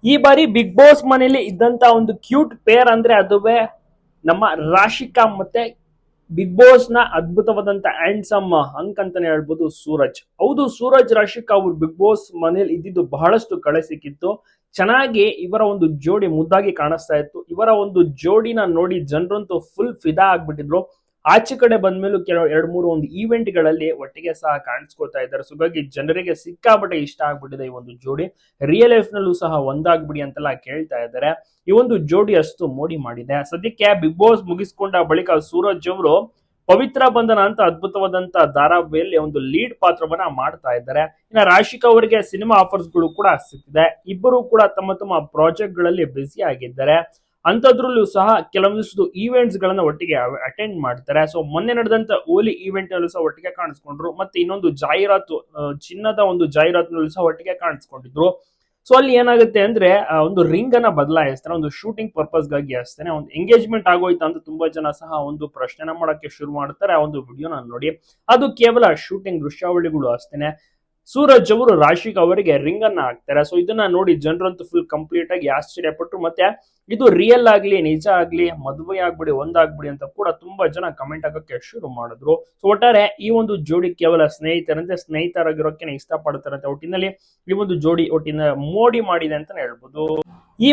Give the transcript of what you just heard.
ಈ ಬಾರಿ big boss ಮನೆಯಲ್ಲಿ ಇದ್ದಂತ ಒಂದು ಕ್ಯೂಟ್ ಪೇರ್ ಅಂದ್ರೆ ಅದುವೇ ನಮ್ಮ ರಾಶಿಕಾ ಮತ್ತೆ ಬಿಗ್ ಬಾಸ್ ನ ಅದ್ಭುತವಾದಂತ ಹ್ಯಾಂಡ್ಸಮ್ ಅಂಕ್ ಅಂತಾನೆ ಹೇಳ್ಬೋದು ಸೂರಜ್. ಹೌದು, ಸೂರಜ್ ರಾಶಿಕಾ ಅವರು ಬಿಗ್ ಬಾಸ್ ಮನೇಲಿ ಇದ್ದಿದ್ದು ಬಹಳಷ್ಟು ಕಳೆ ಸಿಕ್ಕಿತ್ತು. ಚೆನ್ನಾಗಿ ಇವರ ಒಂದು ಜೋಡಿ ಮುದ್ದಾಗಿ ಕಾಣಿಸ್ತಾ ಇತ್ತು. ಇವರ ಒಂದು ಜೋಡಿನ ನೋಡಿ ಜನರಂತೂ ಫುಲ್ ಫಿದಾ ಆಗ್ಬಿಟ್ಟಿದ್ರು. ಆಚೆ ಕಡೆ ಬಂದ್ಮೇಲೂ ಕೆಲವು ಎರಡ್ ಮೂರು ಒಂದು ಈವೆಂಟ್ ಗಳಲ್ಲಿ ಒಟ್ಟಿಗೆ ಸಹ ಕಾಣಿಸ್ಕೊತಾ ಇದ್ದಾರೆ. ಸೊ ಹಾಗಾಗಿ ಜನರಿಗೆ ಸಿಕ್ಕಾಪಟ್ಟೆ ಇಷ್ಟ ಆಗ್ಬಿಟ್ಟಿದೆ ಈ ಒಂದು ಜೋಡಿ. ರಿಯಲ್ ಲೈಫ್ ನಲ್ಲೂ ಸಹ ಒಂದಾಗ್ಬಿಡಿ ಅಂತೆಲ್ಲ ಕೇಳ್ತಾ ಇದ್ದಾರೆ. ಈ ಒಂದು ಜೋಡಿ ಅಷ್ಟು ಮೋಡಿ ಮಾಡಿದೆ. ಸದ್ಯಕ್ಕೆ ಬಿಗ್ ಬಾಸ್ ಮುಗಿಸ್ಕೊಂಡ ಬಳಿಕ ಸೂರಜ್ ಅವರು ಪವಿತ್ರ ಬಂಧನ ಅಂತ ಅದ್ಭುತವಾದಂತ ಧಾರಾವಾಹಿಯಲ್ಲಿ ಒಂದು ಲೀಡ್ ಪಾತ್ರವನ್ನ ಮಾಡ್ತಾ ಇದ್ದಾರೆ. ಇನ್ನ ರಾಶಿಕಾ ಅವರಿಗೆ ಸಿನಿಮಾ ಆಫರ್ಸ್ ಗಳು ಕೂಡ ಸಿಕ್ಕಿದೆ. ಇಬ್ಬರು ಕೂಡ ತಮ್ಮ ತಮ್ಮ ಪ್ರಾಜೆಕ್ಟ್ ಗಳಲ್ಲಿ ಬ್ಯುಸಿ ಆಗಿದ್ದಾರೆ. ಅಂತದ್ರಲ್ಲೂ ಸಹ ಕೆಲವೊಂದಿಷ್ಟು ಈವೆಂಟ್ಸ್ ಗಳನ್ನ ಒಟ್ಟಿಗೆ ಅಟೆಂಡ್ ಮಾಡ್ತಾರೆ. ಸೊ ಮೊನ್ನೆ ನಡೆದಂತ ಓಲಿ ಈವೆಂಟ್ ನಲ್ಲೂ ಸಹ ಒಟ್ಟಿಗೆ ಕಾಣಿಸ್ಕೊಂಡ್ರು. ಮತ್ತೆ ಇನ್ನೊಂದು ಜಾಹೀರಾತು, ಚಿನ್ನದ ಒಂದು ಜಾಹೀರಾತಿನಲ್ಲೂ ಸಹ ಒಟ್ಟಿಗೆ ಕಾಣಿಸ್ಕೊಂಡಿದ್ರು. ಸೊ ಅಲ್ಲಿ ಏನಾಗುತ್ತೆ ಅಂದ್ರೆ ಒಂದು ರಿಂಗ್ ಅನ್ನ ಬದಲಾಯಿಸ್ತಾನೆ, ಒಂದು ಶೂಟಿಂಗ್ ಪರ್ಪಸ್ ಗಾಗಿ ಅಷ್ಟೇನೆ. ಒಂದು ಎಂಗೇಜ್ಮೆಂಟ್ ಆಗೋಯ್ತಾ ಅಂತ ತುಂಬಾ ಜನ ಸಹ ಒಂದು ಪ್ರಶ್ನೆನ ಮಾಡಕ್ಕೆ ಶುರು ಮಾಡ್ತಾರೆ ಆ ಒಂದು ವಿಡಿಯೋನ ನೋಡಿ. ಅದು ಕೇವಲ ಶೂಟಿಂಗ್ ದೃಶ್ಯಾವಳಿಗಳು ಅಷ್ಟೇನೆ. ಸೂರಜ್ ಅವರು ರಾಶಿಕಾ ಅವರಿಗೆ ರಿಂಗ್ ಅನ್ನ ಹಾಕ್ತಾರೆ. ಸೊ ಇದನ್ನ ನೋಡಿ ಜನರಂತೂ ಫುಲ್ ಕಂಪ್ಲೀಟ್ ಆಗಿ ಆಶ್ಚರ್ಯಪಟ್ಟರು. ಮತ್ತೆ ಇದು ರಿಯಲ್ ಆಗ್ಲಿ ನಿಜ ಆಗ್ಲಿ ಮದುವೆ ಆಗ್ಬಿಡಿ ಒಂದಾಗ್ಬಿಡಿ ಅಂತ ಕೂಡ ತುಂಬಾ ಜನ ಕಮೆಂಟ್ ಆಗಕ್ಕೆ ಶುರು ಮಾಡಿದ್ರು. ಸೊ ಒಟ್ಟಾರೆ ಈ ಒಂದು ಜೋಡಿ ಕೇವಲ ಸ್ನೇಹಿತರಂತೆ, ಸ್ನೇಹಿತರಾಗಿರೋಕೆ ಇಷ್ಟಪಡ್ತಾರಂತೆ. ಒಟ್ಟಿನಲ್ಲಿ ಈ ಒಂದು ಜೋಡಿ ಒಟ್ಟಿನ ಮೋಡಿ ಮಾಡಿದೆ ಅಂತಾನೆ ಹೇಳ್ಬೋದು. ಈ